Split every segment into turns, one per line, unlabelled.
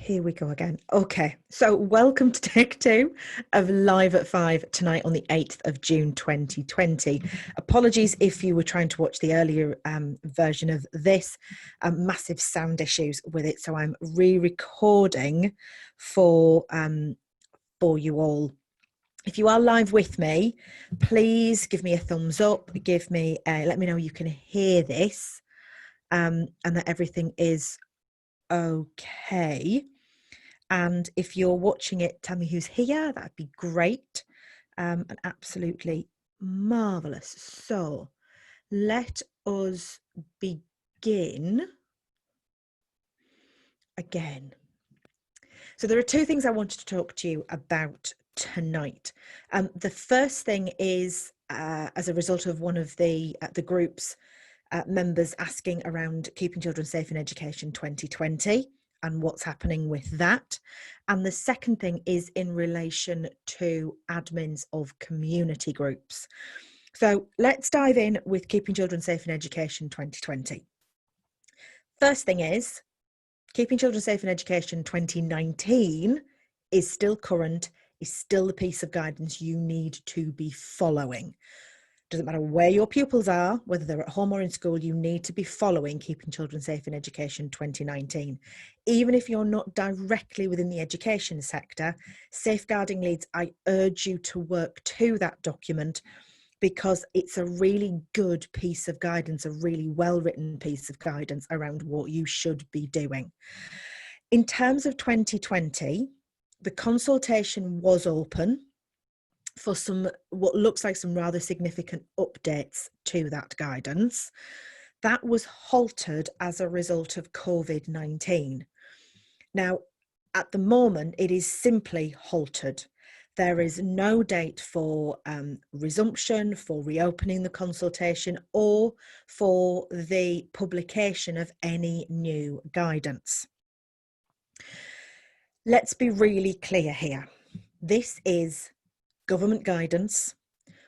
Here we go again. Okay, so welcome to take two of Live at 5 tonight on the 8th of June 2020. Apologies if you were trying to watch the earlier version of this. Massive sound issues with it, so I'm re-recording for you all. If you are live with me, please give me a thumbs up. Let me know you can hear this and that everything is okay. And if you're watching it, tell me who's here. That'd be great and absolutely marvelous. So let us begin again. So there are two things I wanted to talk to you about tonight. The first thing is as a result of one of the group's members asking around Keeping Children Safe in Education 2020 and what's happening with that. And the second thing is in relation to admins of community groups. So let's dive in with Keeping Children Safe in Education 2020. First thing is, Keeping Children Safe in Education 2019 is still current, is still the piece of guidance you need to be following. Doesn't matter where your pupils are, whether they're at home or in school, you need to be following Keeping Children Safe in Education 2019. Even if you're not directly within the education sector, Safeguarding Leads, I urge you to work to that document because it's a really good piece of guidance, a really well-written piece of guidance around what you should be doing. In terms of 2020, the consultation was open for what looks like some rather significant updates to that guidance. That was halted as a result of COVID-19. Now, at the moment, it is simply halted. There is no date for resumption, for reopening the consultation, or for the publication of any new guidance. Let's be really clear here. This is government guidance.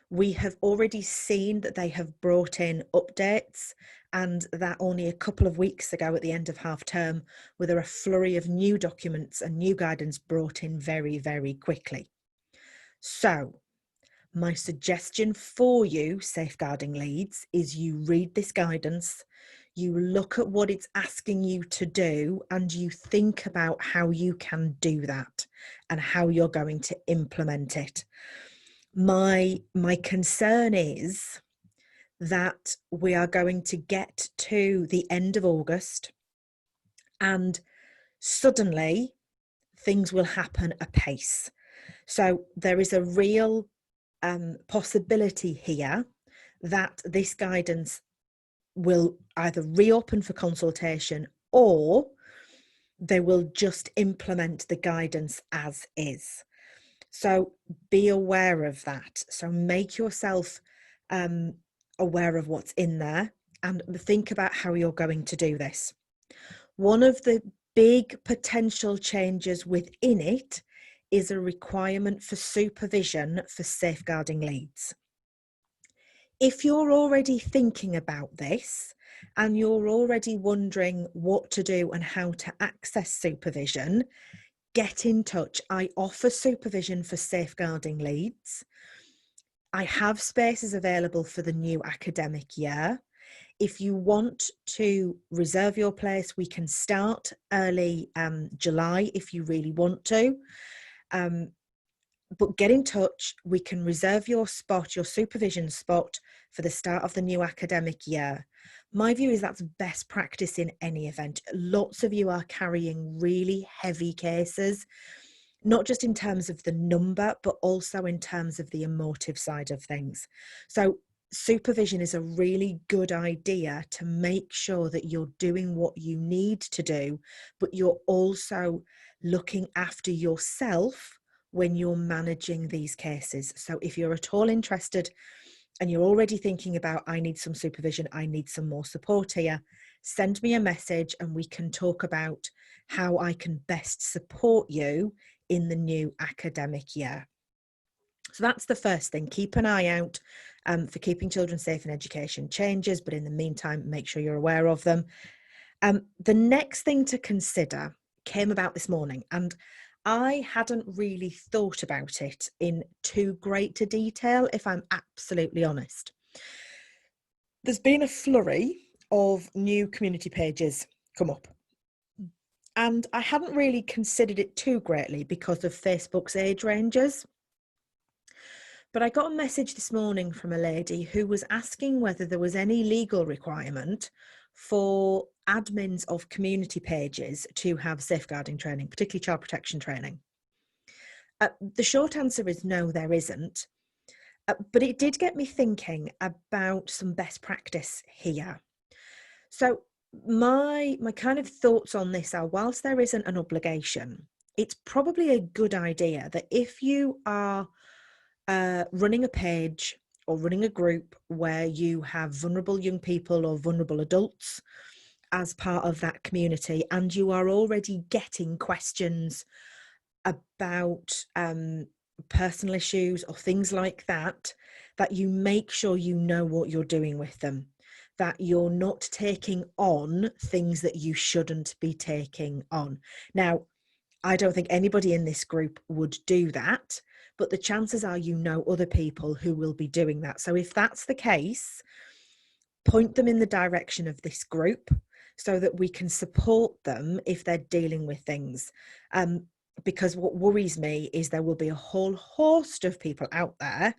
We have already seen that they have brought in updates, and that only a couple of weeks ago at the end of half term, were there a flurry of new documents and new guidance brought in very, very quickly. So my suggestion for you, Safeguarding Leads, is you read this guidance, you look at what it's asking you to do, and you think about how you can do that and how you're going to implement it. My concern is that we are going to get to the end of August and suddenly things will happen apace. So there is a real possibility here that this guidance will either reopen for consultation or they will just implement the guidance as is. So be aware of that. So make yourself aware of what's in there and think about how you're going to do this. One of the big potential changes within it is a requirement for supervision for Safeguarding Leads. If you're already thinking about this and you're already wondering what to do and how to access supervision, get in touch. I offer supervision for Safeguarding Leads. I have spaces available for the new academic year. If you want to reserve your place, we can start early July if you really want to. But get in touch. We can reserve your spot, your supervision spot, for the start of the new academic year. My view is that's best practice in any event. Lots of you are carrying really heavy cases, not just in terms of the number, but also in terms of the emotive side of things. So supervision is a really good idea to make sure that you're doing what you need to do, but you're also looking after yourself when you're managing these cases. So if you're at all interested and you're already thinking about, I need some supervision, I need some more support here, send me a message and we can talk about how I can best support you in the new academic year. So that's the first thing. Keep an eye out for Keeping Children Safe in Education changes, but in the meantime, make sure you're aware of them. The next thing to consider came about this morning, and I hadn't really thought about it in too great a detail, if I'm absolutely honest. There's been a flurry of new community pages come up, and I hadn't really considered it too greatly because of Facebook's age ranges. But I got a message this morning from a lady who was asking whether there was any legal requirement for admins of community pages to have safeguarding training, particularly child protection training. The short answer is no, there isn't. But it did get me thinking about some best practice here. So my kind of thoughts on this are, whilst there isn't an obligation, it's probably a good idea that if you are running a page or running a group where you have vulnerable young people or vulnerable adults as part of that community, and you are already getting questions about personal issues or things like that, that you make sure you know what you're doing with them, that you're not taking on things that you shouldn't be taking on. Now, I don't think anybody in this group would do that, but the chances are you know other people who will be doing that. So if that's the case, point them in the direction of this group so that we can support them if they're dealing with things. Because what worries me is there will be a whole host of people out there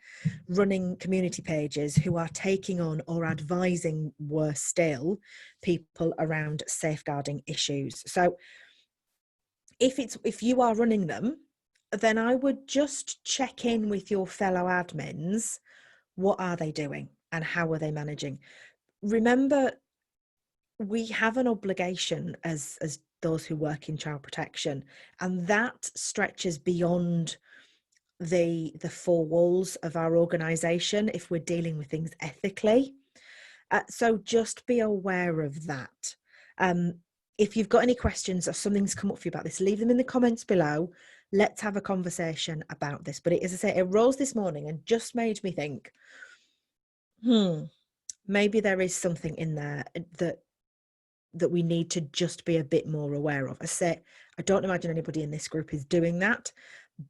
running community pages who are taking on or advising, worse still, people around safeguarding issues. So if you are running them, then I would just check in with your fellow admins. What are they doing and how are they managing? Remember, we have an obligation as those who work in child protection, and that stretches beyond the four walls of our organisation if we're dealing with things ethically. So just be aware of that. If you've got any questions or something's come up for you about this, leave them in the comments below. Let's have a conversation about this. But as I say, it rose this morning and just made me think, maybe there is something in there that we need to just be a bit more aware of. I say, I don't imagine anybody in this group is doing that,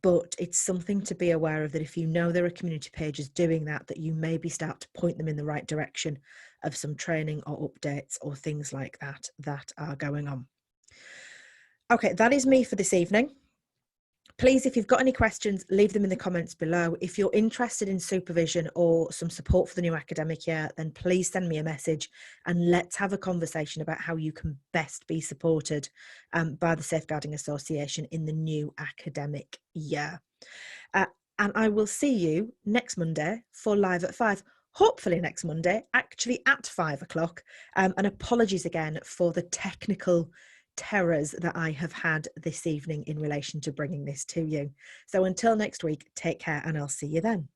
but it's something to be aware of, that if you know there are community pages doing that, that you maybe start to point them in the right direction of some training or updates or things like that that are going on. Okay, that is me for this evening. Please, if you've got any questions, leave them in the comments below. If you're interested in supervision or some support for the new academic year, then please send me a message and let's have a conversation about how you can best be supported by the Safeguarding Association in the new academic year. And I will see you next Monday for Live at 5. Hopefully next Monday, actually at 5 o'clock. And apologies again for the technical terrors that I have had this evening in relation to bringing this to you. So until next week, take care and I'll see you then.